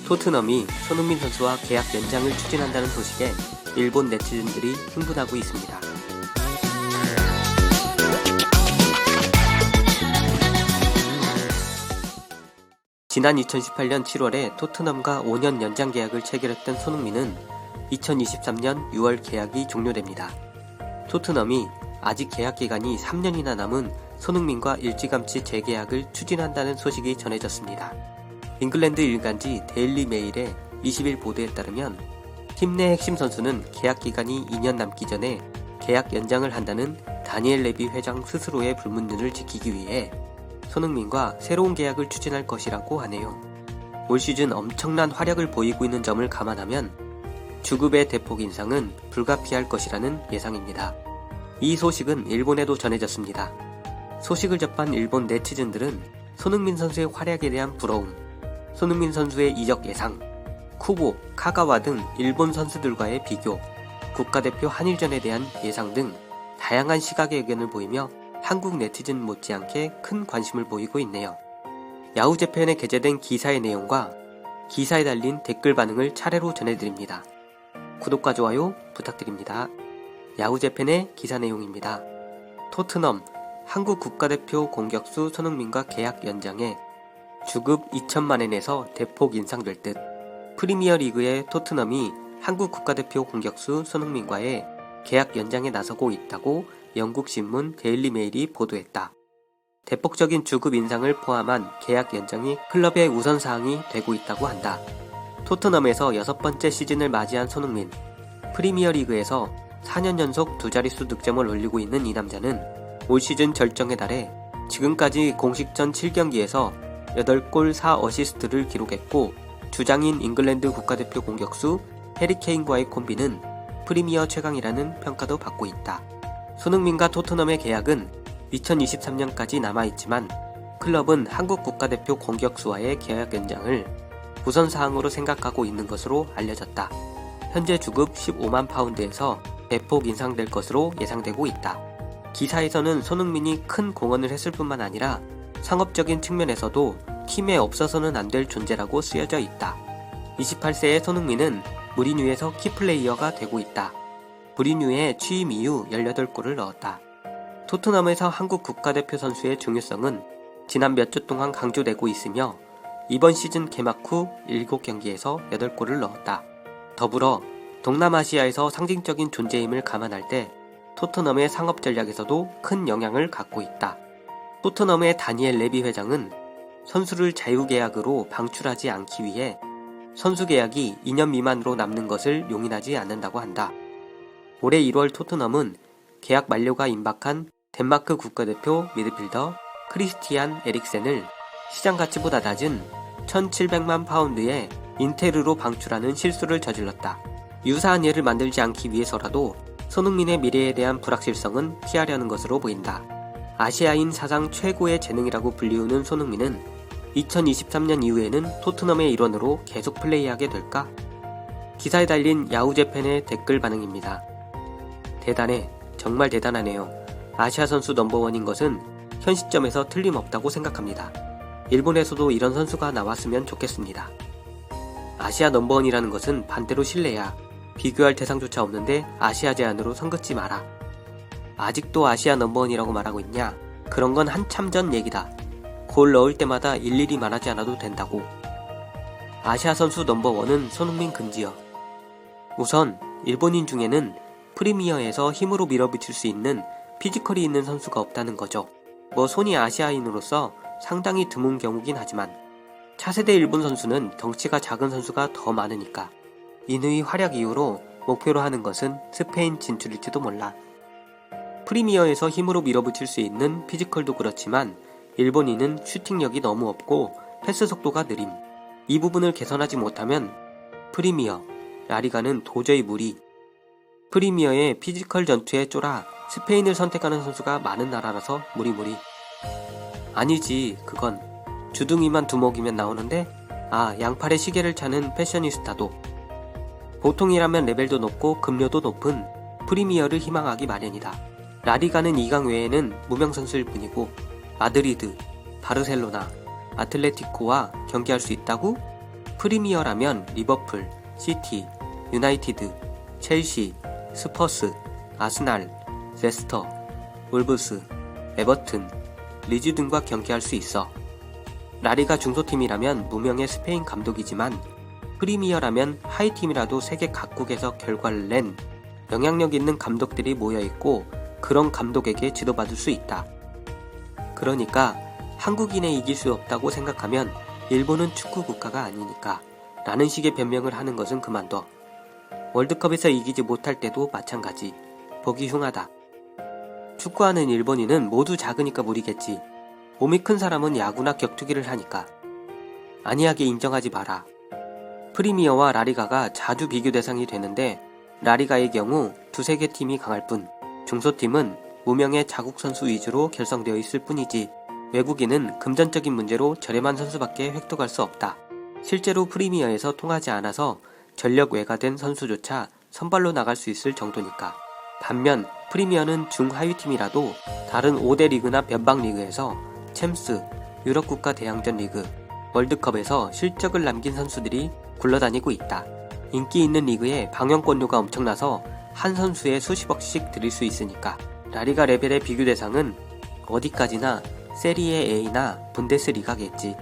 토트넘이 손흥민 선수와 계약 연장을 추진한다는 소식에 일본 네티즌들이 흥분하고 있습니다. 지난 2018년 7월에 토트넘과 5년 연장 계약을 체결했던 손흥민은 2023년 6월 계약이 종료됩니다. 토트넘이 아직 계약 기간이 3년이나 남은 손흥민과 일찌감치 재계약을 추진한다는 소식이 전해졌습니다. 잉글랜드 일간지 데일리 메일의 20일 보도에 따르면 팀 내 핵심 선수는 계약 기간이 2년 남기 전에 계약 연장을 한다는 다니엘 레비 회장 스스로의 불문율을 지키기 위해 손흥민과 새로운 계약을 추진할 것이라고 하네요. 올 시즌 엄청난 활약을 보이고 있는 점을 감안하면 주급의 대폭 인상은 불가피할 것이라는 예상입니다. 이 소식은 일본에도 전해졌습니다. 소식을 접한 일본 네티즌들은 손흥민 선수의 활약에 대한 부러움, 손흥민 선수의 이적 예상, 쿠보, 카가와 등 일본 선수들과의 비교, 국가대표 한일전에 대한 예상 등 다양한 시각의 의견을 보이며 한국 네티즌 못지않게 큰 관심을 보이고 있네요. 야후재팬에 게재된 기사의 내용과 기사에 달린 댓글 반응을 차례로 전해드립니다. 구독과 좋아요 부탁드립니다. 야후재팬의 기사 내용입니다. 토트넘, 한국 국가대표 공격수 손흥민과 계약 연장에 주급 2천만엔에서 대폭 인상될 듯. 프리미어리그의 토트넘이 한국 국가대표 공격수 손흥민과의 계약 연장에 나서고 있다고 영국 신문 데일리 메일이 보도했다. 대폭적인 주급 인상을 포함한 계약 연장이 클럽의 우선사항이 되고 있다고 한다. 토트넘에서 6번째 시즌을 맞이한 손흥민. 프리미어리그에서 4년 연속 두 자릿수 득점을 올리고 있는 이 남자는 올 시즌 절정에 달해 지금까지 공식전 7경기에서 8골 4어시스트를 기록했고 주장인 잉글랜드 국가대표 공격수 해리 케인과의 콤비는 프리미어 최강이라는 평가도 받고 있다. 손흥민과 토트넘의 계약은 2023년까지 남아있지만 클럽은 한국 국가대표 공격수와의 계약 연장을 우선사항으로 생각하고 있는 것으로 알려졌다. 현재 주급 15만 파운드에서 대폭 인상될 것으로 예상되고 있다. 기사에서는 손흥민이 큰 공헌을 했을 뿐만 아니라 상업적인 측면에서도 팀에 없어서는 안 될 존재라고 쓰여져 있다. 28세의 손흥민은 무리뉴에서 키플레이어가 되고 있다. 무리뉴의 취임 이후 18골을 넣었다. 토트넘에서 한국 국가대표 선수의 중요성은 지난 몇 주 동안 강조되고 있으며 이번 시즌 개막 후 7경기에서 8골을 넣었다. 더불어 동남아시아에서 상징적인 존재임을 감안할 때 토트넘의 상업 전략에서도 큰 영향을 갖고 있다. 토트넘의 다니엘 레비 회장은 선수를 자유계약으로 방출하지 않기 위해 선수 계약이 2년 미만으로 남는 것을 용인하지 않는다고 한다. 올해 1월 토트넘은 계약 만료가 임박한 덴마크 국가대표 미드필더 크리스티안 에릭센을 시장 가치보다 낮은 1,700만 파운드의 인테르로 방출하는 실수를 저질렀다. 유사한 예를 만들지 않기 위해서라도 손흥민의 미래에 대한 불확실성은 피하려는 것으로 보인다. 아시아인 사상 최고의 재능이라고 불리우는 손흥민은 2023년 이후에는 토트넘의 일원으로 계속 플레이하게 될까? 기사에 달린 야후재팬의 댓글 반응입니다. 대단해. 정말 대단하네요. 아시아 선수 넘버원인 것은 현 시점에서 틀림없다고 생각합니다. 일본에서도 이런 선수가 나왔으면 좋겠습니다. 아시아 넘버원이라는 것은 반대로 신뢰야. 비교할 대상조차 없는데 아시아 제안으로 선긋지 마라. 아직도 아시아 넘버원이라고 말하고 있냐? 그런 건 한참 전 얘기다. 골 넣을 때마다 일일이 말하지 않아도 된다고. 아시아 선수 넘버원은 손흥민 금지어. 우선 일본인 중에는 프리미어에서 힘으로 밀어붙일 수 있는 피지컬이 있는 선수가 없다는 거죠. 손이 아시아인으로서 상당히 드문 경우긴 하지만 차세대 일본 선수는 덩치가 작은 선수가 더 많으니까. 인의 활약 이후로 목표로 하는 것은 스페인 진출일지도 몰라. 프리미어에서 힘으로 밀어붙일 수 있는 피지컬도 그렇지만 일본인은 슈팅력이 너무 없고 패스 속도가 느림. 이 부분을 개선하지 못하면 프리미어, 라리가는 도저히 무리. 프리미어의 피지컬 전투에 쫄아 스페인을 선택하는 선수가 많은 나라라서 무리무리. 아니지, 그건 주둥이만 두목이면 나오는데 양팔에 시계를 차는 패셔니스타도. 보통이라면 레벨도 높고 급료도 높은 프리미어를 희망하기 마련이다. 라리가는 2강 외에는 무명 선수일 뿐이고 마드리드, 바르셀로나, 아틀레티코와 경기할 수 있다고? 프리미어라면 리버풀, 시티, 유나이티드, 첼시, 스퍼스, 아스날, 레스터, 울브스, 에버튼, 리즈 등과 경기할 수 있어. 라리가 중소팀이라면 무명의 스페인 감독이지만 프리미어라면 하이팀이라도 세계 각국에서 결과를 낸 영향력 있는 감독들이 모여있고 그런 감독에게 지도받을 수 있다. 그러니까 한국인에 이길 수 없다고 생각하면 일본은 축구 국가가 아니니까 라는 식의 변명을 하는 것은 그만둬. 월드컵에서 이기지 못할 때도 마찬가지. 보기 흉하다. 축구하는 일본인은 모두 작으니까 무리겠지. 몸이 큰 사람은 야구나 격투기를 하니까. 안이하게 인정하지 마라. 프리미어와 라리가가 자주 비교 대상이 되는데 라리가의 경우 두세 개 팀이 강할 뿐 중소팀은 무명의 자국 선수 위주로 결성되어 있을 뿐이지 외국인은 금전적인 문제로 저렴한 선수밖에 획득할 수 없다. 실제로 프리미어에서 통하지 않아서 전력 외가된 선수조차 선발로 나갈 수 있을 정도니까. 반면 프리미어는 중하위팀이라도 다른 5대 리그나 변방 리그에서 챔스, 유럽국가 대항전 리그, 월드컵에서 실적을 남긴 선수들이 굴러다니고 있다. 인기 있는 리그에 방영권료가 엄청나서 한 선수에 수십억씩 들일 수 있으니까. 라리가 레벨의 비교 대상은 어디까지나 세리에 A나 분데스리가겠지.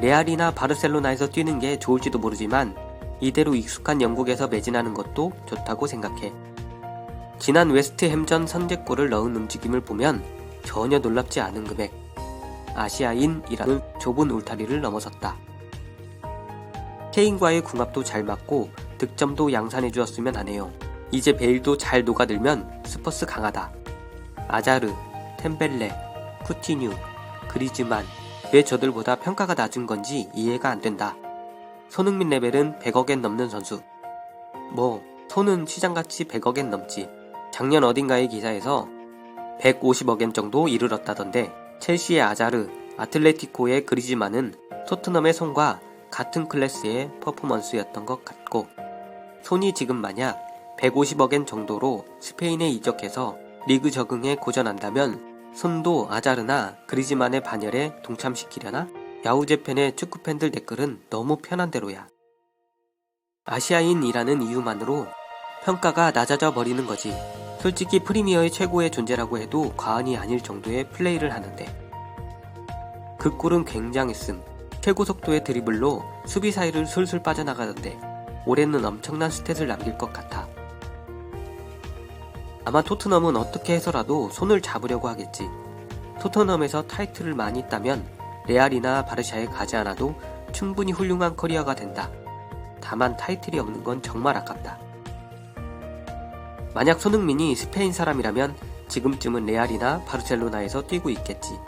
레알이나 바르셀로나에서 뛰는 게 좋을지도 모르지만 이대로 익숙한 영국에서 매진하는 것도 좋다고 생각해. 지난 웨스트햄전 선제골을 넣은 움직임을 보면 전혀 놀랍지 않은 금액. 아시아인이라는 좁은 울타리를 넘어섰다. 케인과의 궁합도 잘 맞고 득점도 양산해 주었으면 하네요. 이제 베일도 잘 녹아들면 스퍼스 강하다. 아자르, 템벨레, 쿠티뉴, 그리즈만 왜 저들보다 평가가 낮은 건지 이해가 안 된다. 손흥민 레벨은 100억엔 넘는 선수. 손은 시장가치 100억엔 넘지. 작년 어딘가의 기사에서 150억엔 정도 이르렀다던데 첼시의 아자르, 아틀레티코의 그리즈만은 토트넘의 손과 같은 클래스의 퍼포먼스였던 것 같고 손이 지금 만약 150억엔 정도로 스페인에 이적해서 리그 적응에 고전한다면 손도 아자르나 그리즈만의 반열에 동참시키려나? 야후재팬의 축구팬들 댓글은 너무 편한 대로야. 아시아인이라는 이유만으로 평가가 낮아져 버리는 거지. 솔직히 프리미어의 최고의 존재라고 해도 과언이 아닐 정도의 플레이를 하는데 그 골은 굉장했음. 최고 속도의 드리블로 수비 사이를 술술 빠져나가던데 올해는 엄청난 스탯을 남길 것 같아. 아마 토트넘은 어떻게 해서라도 손을 잡으려고 하겠지. 토트넘에서 타이틀을 많이 따면 레알이나 바르샤에 가지 않아도 충분히 훌륭한 커리어가 된다. 다만 타이틀이 없는 건 정말 아깝다. 만약 손흥민이 스페인 사람이라면 지금쯤은 레알이나 바르셀로나에서 뛰고 있겠지.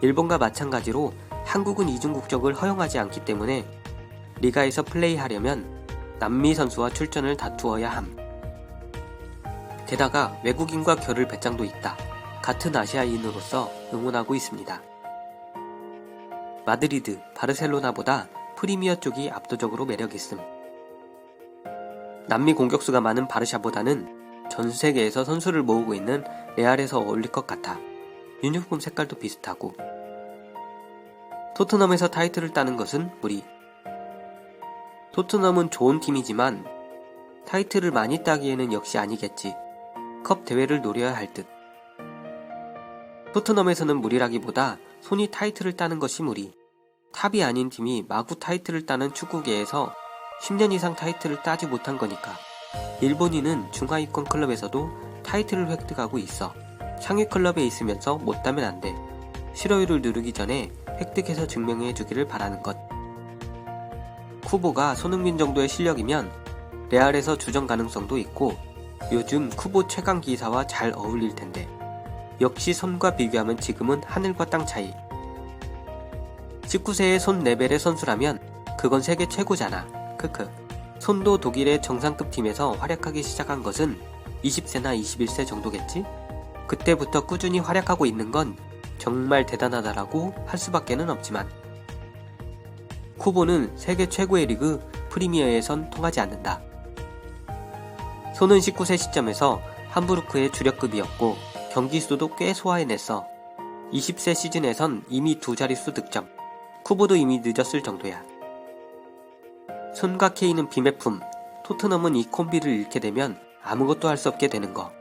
일본과 마찬가지로 한국은 이중 국적을 허용하지 않기 때문에 리가에서 플레이하려면 남미 선수와 출전을 다투어야 함. 게다가 외국인과 결을 배짱도 있다. 같은 아시아인으로서 응원하고 있습니다. 마드리드, 바르셀로나보다 프리미어 쪽이 압도적으로 매력있음. 남미 공격수가 많은 바르샤보다는 전 세계에서 선수를 모으고 있는 레알에서 어울릴 것 같아. 유니폼 색깔도 비슷하고. 토트넘에서 타이틀을 따는 것은 무리. 토트넘은 좋은 팀이지만 타이틀을 많이 따기에는 역시 아니겠지. 컵 대회를 노려야 할 듯. 토트넘에서는 무리라기보다 손이 타이틀을 따는 것이 무리. 탑이 아닌 팀이 마구 타이틀을 따는 축구계에서 10년 이상 타이틀을 따지 못한 거니까. 일본인은 중하위권 클럽에서도 타이틀을 획득하고 있어. 상위 클럽에 있으면서 못 따면 안 돼. 실효율을 누르기 전에 획득해서 증명해 주기를 바라는 것. 쿠보가 손흥민 정도의 실력이면 레알에서 주전 가능성도 있고 요즘 쿠보 최강 기사와 잘 어울릴 텐데 역시 손과 비교하면 지금은 하늘과 땅 차이. 19세의 손 레벨의 선수라면 그건 세계 최고잖아. 크크. 손도 독일의 정상급 팀에서 활약하기 시작한 것은 20세나 21세 정도겠지? 그때부터 꾸준히 활약하고 있는 건 정말 대단하다라고 할 수밖에는 없지만 쿠보는 세계 최고의 리그 프리미어에선 통하지 않는다. 손은 19세 시점에서 함부르크의 주력급이었고 경기 수도 꽤 소화해냈어. 20세 시즌에선 이미 두 자릿수 득점. 쿠보도 이미 늦었을 정도야. 손과 케인은 비매품, 토트넘은 이 콤비를 잃게 되면 아무것도 할 수 없게 되는 거.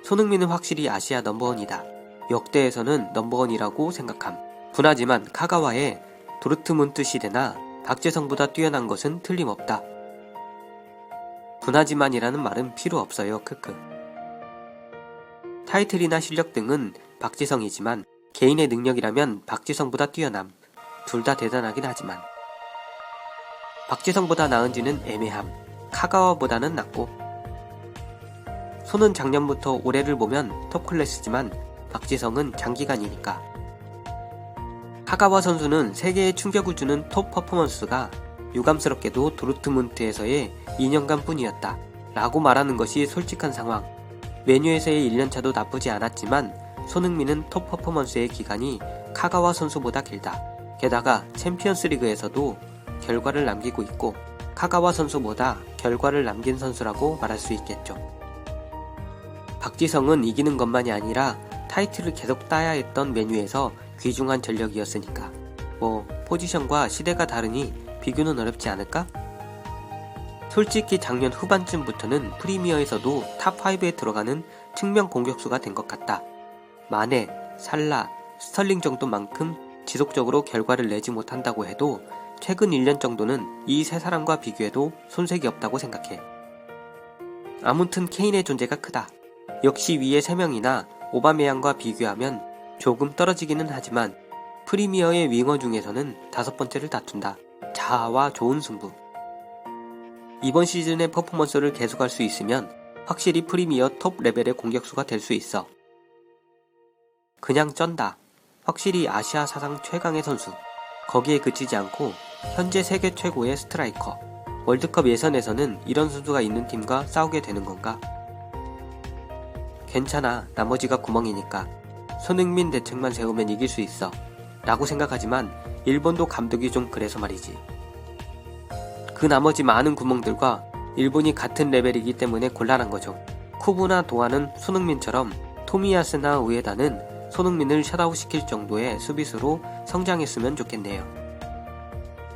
손흥민은 확실히 아시아 넘버원이다. 역대에서는 넘버원이라고 생각함. 분하지만 카가와의 도르트문트 시대나 박지성보다 뛰어난 것은 틀림없다. 분하지만이라는 말은 필요 없어요. 크크. 타이틀이나 실력 등은 박지성이지만 개인의 능력이라면 박지성보다 뛰어남. 둘 다 대단하긴 하지만 박지성보다 나은지는 애매함. 카가와보다는 낫고. 손은 작년부터 올해를 보면 톱클래스지만 박지성은 장기간이니까. 카가와 선수는 세계에 충격을 주는 톱 퍼포먼스가 유감스럽게도 도르트문트에서의 2년간 뿐이었다 라고 말하는 것이 솔직한 상황. 메뉴에서의 1년차도 나쁘지 않았지만 손흥민은 톱 퍼포먼스의 기간이 카가와 선수보다 길다. 게다가 챔피언스리그에서도 결과를 남기고 있고 카가와 선수보다 결과를 남긴 선수라고 말할 수 있겠죠. 박지성은 이기는 것만이 아니라 타이틀을 계속 따야 했던 메뉴에서 귀중한 전력이었으니까 포지션과 시대가 다르니 비교는 어렵지 않을까? 솔직히 작년 후반쯤부터는 프리미어에서도 탑5에 들어가는 측면 공격수가 된 것 같다. 마네, 살라, 스털링 정도만큼 지속적으로 결과를 내지 못한다고 해도 최근 1년 정도는 이 세 사람과 비교해도 손색이 없다고 생각해. 아무튼 케인의 존재가 크다. 역시 위에 3명이나 오바메양과 비교하면 조금 떨어지기는 하지만 프리미어의 윙어 중에서는 5번째를 다툰다. 자아와 좋은 승부. 이번 시즌의 퍼포먼스를 계속할 수 있으면 확실히 프리미어 톱 레벨의 공격수가 될 수 있어. 그냥 쩐다. 확실히 아시아 사상 최강의 선수. 거기에 그치지 않고 현재 세계 최고의 스트라이커. 월드컵 예선에서는 이런 선수가 있는 팀과 싸우게 되는 건가? 괜찮아. 나머지가 구멍이니까. 손흥민 대책만 세우면 이길 수 있어. 라고 생각하지만 일본도 감독이 좀 그래서 말이지. 그 나머지 많은 구멍들과 일본이 같은 레벨이기 때문에 곤란한 거죠. 쿠부나 도하는 손흥민처럼 토미야스나 우에다는 손흥민을 셧아웃 시킬 정도의 수비수로 성장했으면 좋겠네요.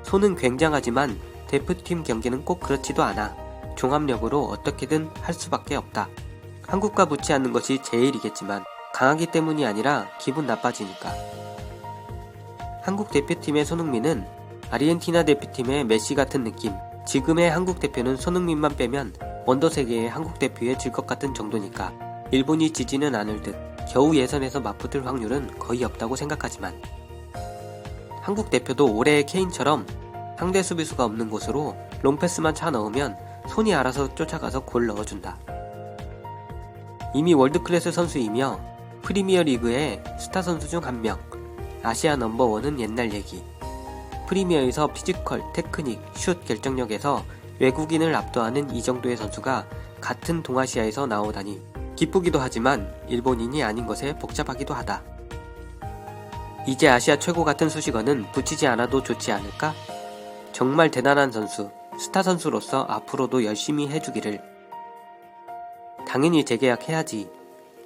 손은 굉장하지만 대표팀 경기는 꼭 그렇지도 않아. 종합력으로 어떻게든 할 수밖에 없다. 한국과 붙지 않는 것이 제일이겠지만 강하기 때문이 아니라 기분 나빠지니까. 한국 대표팀의 손흥민은 아르헨티나 대표팀의 메시 같은 느낌. 지금의 한국 대표는 손흥민만 빼면 원더 세계의 한국 대표에 질 것 같은 정도니까 일본이 지지는 않을 듯. 겨우 예선에서 맞붙을 확률은 거의 없다고 생각하지만 한국 대표도 올해의 케인처럼 상대 수비수가 없는 곳으로 롱패스만 차 넣으면 손이 알아서 쫓아가서 골 넣어준다. 이미 월드클래스 선수이며 프리미어 리그의 스타 선수 중 한 명. 아시아 넘버원은 옛날 얘기. 프리미어에서 피지컬, 테크닉, 슛 결정력에서 외국인을 압도하는 이 정도의 선수가 같은 동아시아에서 나오다니 기쁘기도 하지만 일본인이 아닌 것에 복잡하기도 하다. 이제 아시아 최고 같은 수식어는 붙이지 않아도 좋지 않을까? 정말 대단한 선수, 스타 선수로서 앞으로도 열심히 해주기를. 당연히 재계약해야지.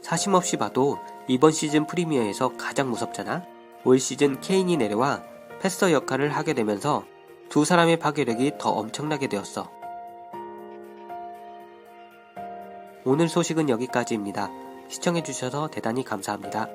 사심없이 봐도 이번 시즌 프리미어에서 가장 무섭잖아? 올 시즌 케인이 내려와 패서 역할을 하게 되면서 두 사람의 파괴력이 더 엄청나게 되었어. 오늘 소식은 여기까지입니다. 시청해주셔서 대단히 감사합니다.